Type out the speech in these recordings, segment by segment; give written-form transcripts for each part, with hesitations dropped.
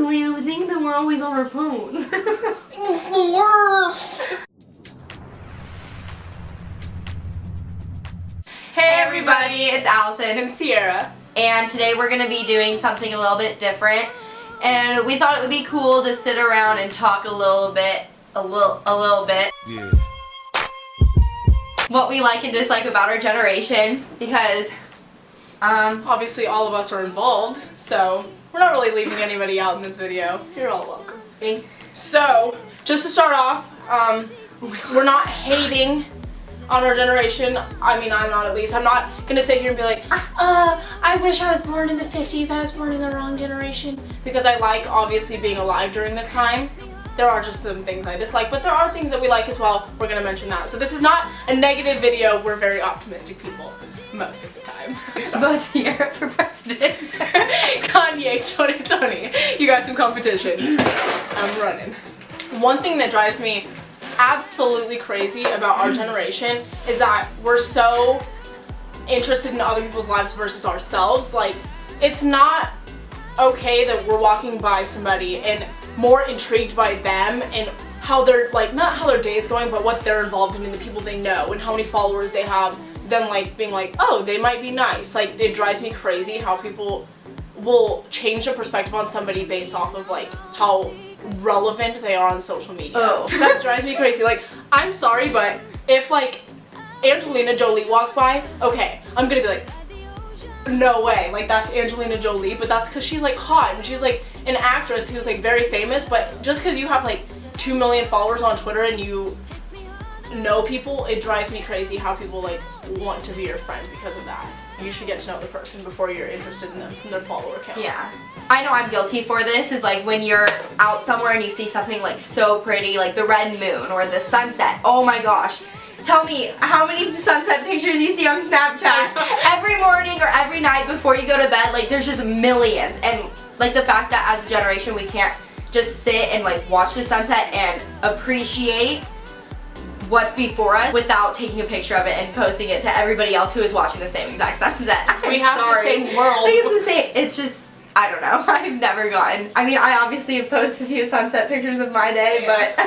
We would think that we're always on our phones. It's the worst. Hey everybody, it's Allison And Sierra. and today we're going to be doing something a little bit different, and we thought it would be cool to sit around and talk a little bit Yeah. what we like and dislike about our generation, because Obviously all of us are involved, so we're not really leaving anybody out in this video. You're all welcome. So, just to start off, we're not hating on our generation. I mean, I'm not, at least. I'm not gonna sit here and be like, I wish I was born in the 50s, I was born in the wrong generation. Because I like, obviously, being alive during this time. There are just some things I dislike, but there are things that we like as well. We're gonna mention that. So this is not a negative video. We're very optimistic people, most of the time. vote Sierra for president. Kanye 2020. You got some competition. I'm running. One thing that drives me absolutely crazy about our generation is that we're so interested in other people's lives versus ourselves. Like, it's not okay that we're walking by somebody and more intrigued by them and how they're, like, not how their day is going, but what they're involved in and the people they know and how many followers they have, than like being like, oh, they might be nice. Like, it drives me crazy how people will change their perspective on somebody based off of like how relevant they are on social media. Oh. That drives me crazy. Like, I'm sorry, but if like Angelina Jolie walks by, okay, I'm gonna be like, no way, like that's Angelina Jolie, but that's because she's like hot and she's like an actress who's like very famous. But just because you have like 2 million followers on Twitter and you know people, it drives me crazy how people like want to be your friend because of that. You should get to know the person before you're interested in them from their follower count. Yeah. I know I'm guilty for this, is like when you're out somewhere and you see something like so pretty, like the red moon or the sunset. Oh my gosh. Tell me how many sunset pictures you see on Snapchat every morning or every night before you go to bed. Like, there's just millions. And like the fact that as a generation we can't just sit and like watch the sunset and appreciate what's before us without taking a picture of it and posting it to everybody else who is watching the same exact sunset. We have the same world. Like, it's the same. It's just, I don't know. I've never gotten. I mean, I obviously have posted a few sunset pictures of my day, Yeah. but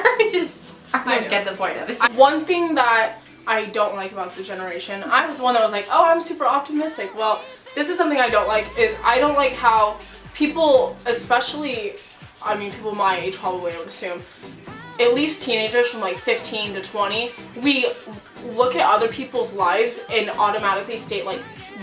I don't get the point of it. One thing that I don't like about the generation, I was the one that was like, oh, I'm super optimistic. Well, this is something I don't like, is I don't like how people, especially, I mean, people my age probably, I would assume, at least teenagers from like 15 to 20, we look at other people's lives and automatically state like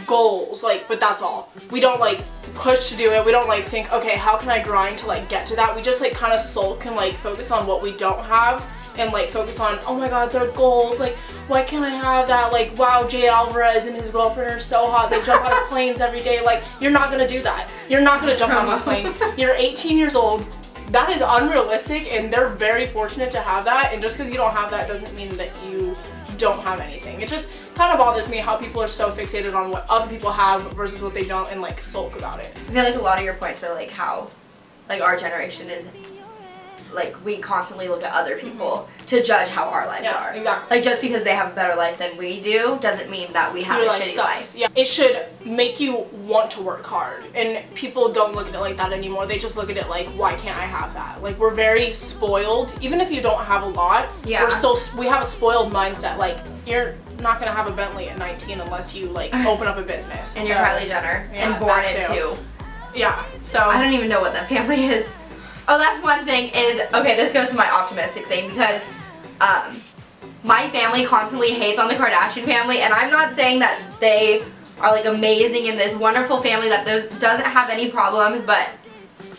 goals, like, but that's all. We don't like push to do it. We don't like think, okay, how can I grind to like get to that? We just like kind of sulk and like focus on what we don't have and like focus on, oh my god, their goals, like, why can't I have that? Like, wow, Jay Alvarez and his girlfriend are so hot, they jump out of planes every day. Like, you're not gonna do that. You're not gonna jump out of a plane. You're 18 years old. That is unrealistic, and they're very fortunate to have that, and just because you don't have that doesn't mean that you don't have anything. It just kind of bothers me how people are so fixated on what other people have versus what they don't and like sulk about it. I feel like a lot of your points are like how, like, our generation is, like, we constantly look at other people to judge how our lives are. Exactly. Like, just because they have a better life than we do doesn't mean that we have Your a life shitty sucks. life. Yeah, it should make you want to work hard, and people don't look at it like that anymore. They just look at it like, why can't I have that? Like, we're very spoiled. Even if you don't have a lot, Yeah. we have a spoiled mindset. Like, you're not gonna have a Bentley at 19 unless you like open up a business. And you're Kylie Jenner, yeah, and born that it too. too. Yeah, so I don't even know what that family is. Oh, that's one thing is, okay, this goes to my optimistic thing, because my family constantly hates on the Kardashian family, and I'm not saying that they are like amazing in this wonderful family that doesn't have any problems, but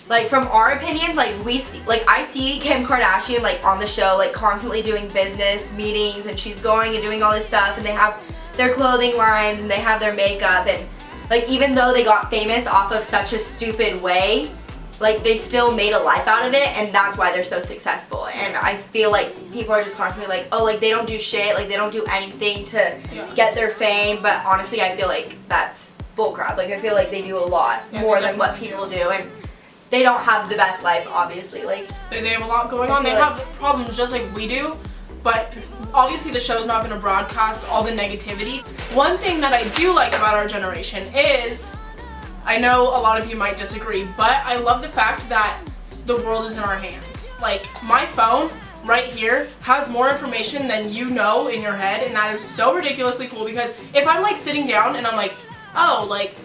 like from our opinions, like we see, like I see Kim Kardashian like on the show, like constantly doing business meetings, and she's going and doing all this stuff, and they have their clothing lines and they have their makeup, and like even though they got famous off of such a stupid way, like they still made a life out of it, and that's why they're so successful. And I feel like people are just constantly like, oh, like they don't do shit, like they don't do anything to get their fame, but honestly I feel like that's bullcrap. Like I feel like they do a lot more than what people do, and they don't have the best life, obviously. Like they have a lot going on. They have problems just like we do, but obviously the show's not going to broadcast all the negativity. One thing that I do like about our generation is, I know a lot of you might disagree, but I love the fact that the world is in our hands. Like, my phone right here has more information than you know in your head, and that is so ridiculously cool, because if I'm like sitting down and I'm like, oh, like,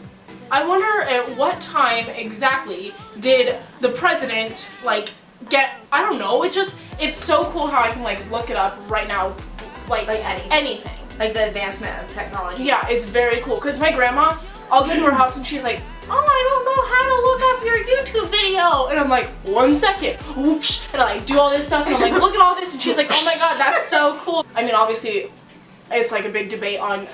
I wonder at what time exactly did the president like get, I don't know, it's so cool how I can like look it up right now, like anything. Like the advancement of technology. Yeah, it's very cool, because my grandma, I'll go to her house and she's like, oh, I don't know how to look up your YouTube video. And I'm like, 1 second. Whoosh. And I like do all this stuff and I'm like, look at all this. And she's like, oh my god, that's so cool. I mean, obviously, it's like a big debate on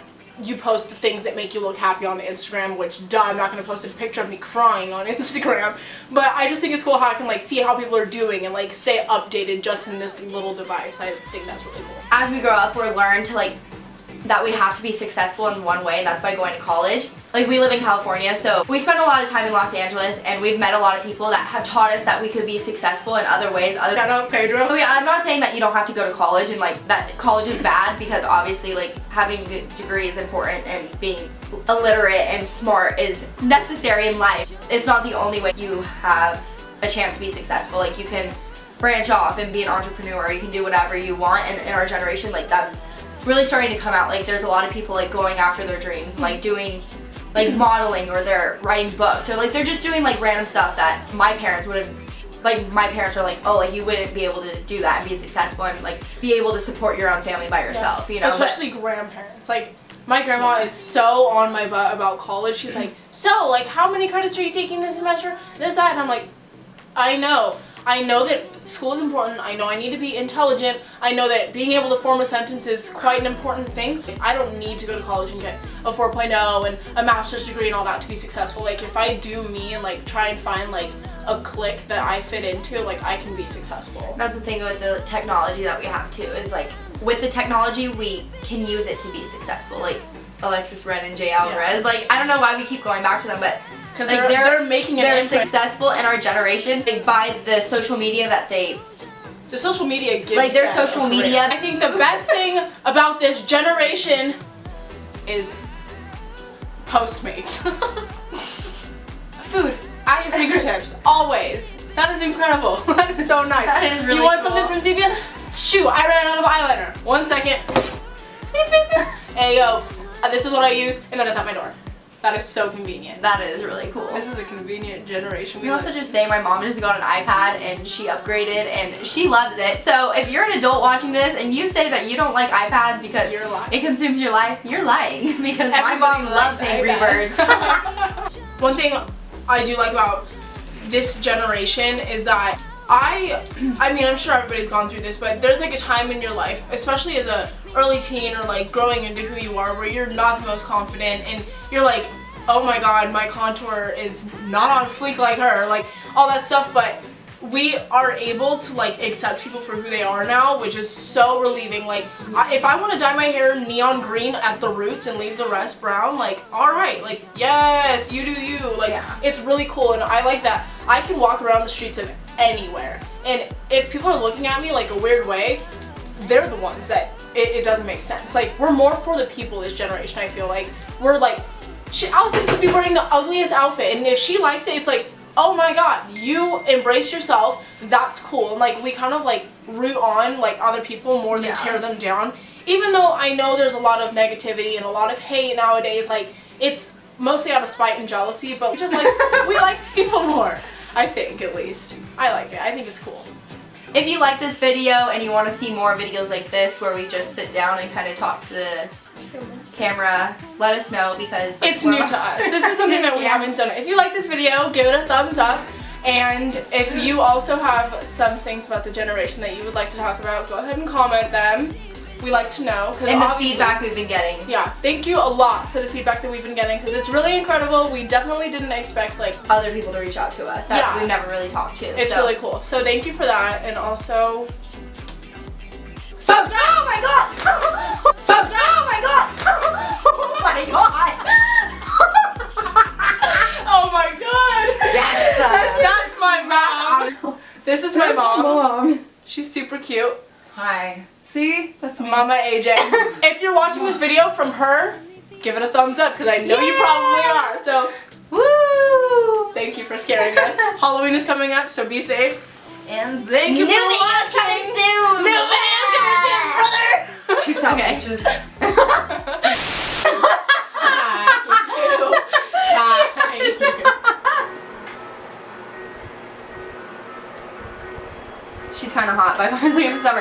you post the things that make you look happy on Instagram, which, duh, I'm not going to post a picture of me crying on Instagram. But I just think it's cool how I can like see how people are doing and like stay updated just in this little device. I think that's really cool. As we grow up, we're learned to like, that we have to be successful in one way, and that's by going to college. Like, we live in California, so we spend a lot of time in Los Angeles, and we've met a lot of people that have taught us that we could be successful in other ways. Shout out Pedro. I mean, I'm not saying that you don't have to go to college and like that college is bad, because obviously like having a degree is important and being illiterate and smart is necessary in life. It's not the only way you have a chance to be successful. Like, you can branch off and be an entrepreneur. You can do whatever you want, and in our generation, like, that's really starting to come out. Like, there's a lot of people like going after their dreams, like doing like modeling, or they're writing books, or like they're just doing like random stuff that my parents would have, like, my parents are like, oh, like, you wouldn't be able to do that and be successful and like be able to support your own family by yourself, you know. Especially grandparents. Like, my grandma is so on my butt about college. She's like, so, like, how many credits are you taking this semester? This, that, and I'm like, I know that school is important. I know I need to be intelligent. I know that being able to form a sentence is quite an important thing. I don't need to go to college and get a 4.0 and a master's degree and all that to be successful. Like, if I do me and like try and find like a clique that I fit into, like, I can be successful. That's the thing with the technology that we have too, is like, with the technology we can use it to be successful. Like Alexis Ren and Jay Alvarez. Like, I don't know why we keep going back to them, but because like, they're making it. They're successful in our generation by the social media that the social media gives like their them social a career. media. I think the best thing about this generation is Postmates. Food at your fingertips, always. That is incredible. That is so nice. That is really You want cool. something from CVS? Shoot, I ran out of eyeliner. 1 second. Hey, yo, this is what I use, and then it's at my door. That is so convenient. That is really cool. This is a convenient generation. We also just say my mom just got an iPad and she upgraded and she loves it. So if you're an adult watching this and you say that you don't like iPads because You're lying. it consumes your life, you're lying, because my Everybody mom loves likes Angry Birds. iPads. One thing I do like about this generation is that I mean, I'm sure everybody's gone through this, but there's like a time in your life, especially as a early teen or like growing into who you are, where you're not the most confident and you're like, oh my god, my contour is not on fleek like her, like all that stuff. But we are able to like accept people for who they are now, which is so relieving. Like, if I want to dye my hair neon green at the roots and leave the rest brown, like, alright, like, yes, you do you. Like, Yeah. It's really cool, and I like that I can walk around the streets of anywhere, and if people are looking at me like a weird way, they're the ones that it doesn't make sense. Like, we're more for the people this generation, I feel like. We're like, Allison could be wearing the ugliest outfit, and if she likes it, it's like, oh my god, you embrace yourself, that's cool. And like, we kind of like root on like other people more than tear them down. Even though I know there's a lot of negativity and a lot of hate nowadays, like, it's mostly out of spite and jealousy, but we just like, we like people more. I think, at least. I like it. I think it's cool. If you like this video and you want to see more videos like this where we just sit down and kind of talk to the camera, let us know, because it's new to us. This is something that we haven't done. If you like this video, give it a thumbs up. And if you also have some things about the generation that you would like to talk about, go ahead and comment them. We like to know. And the feedback we've been getting. Yeah, thank you a lot for the feedback that we've been getting, because it's really incredible. We definitely didn't expect like other people to reach out to us that we've never really talked to. It's really cool. So thank you for that, and also subscribe. Oh my god! Subscribe! Oh my god! Oh my god! Oh my god! Yes! That's my mom. This is my mom. She's super cute. Hi. See? That's me. Mama AJ. If you're watching this video from her, give it a thumbs up, because I know you probably are. So, Woo! Thank you for scaring us. Halloween is coming up, so be safe. And thank you New for videos watching. coming soon. New videos coming soon, brother. Peace out, Okay. bitches. She's kind of hot, but I was like, summer.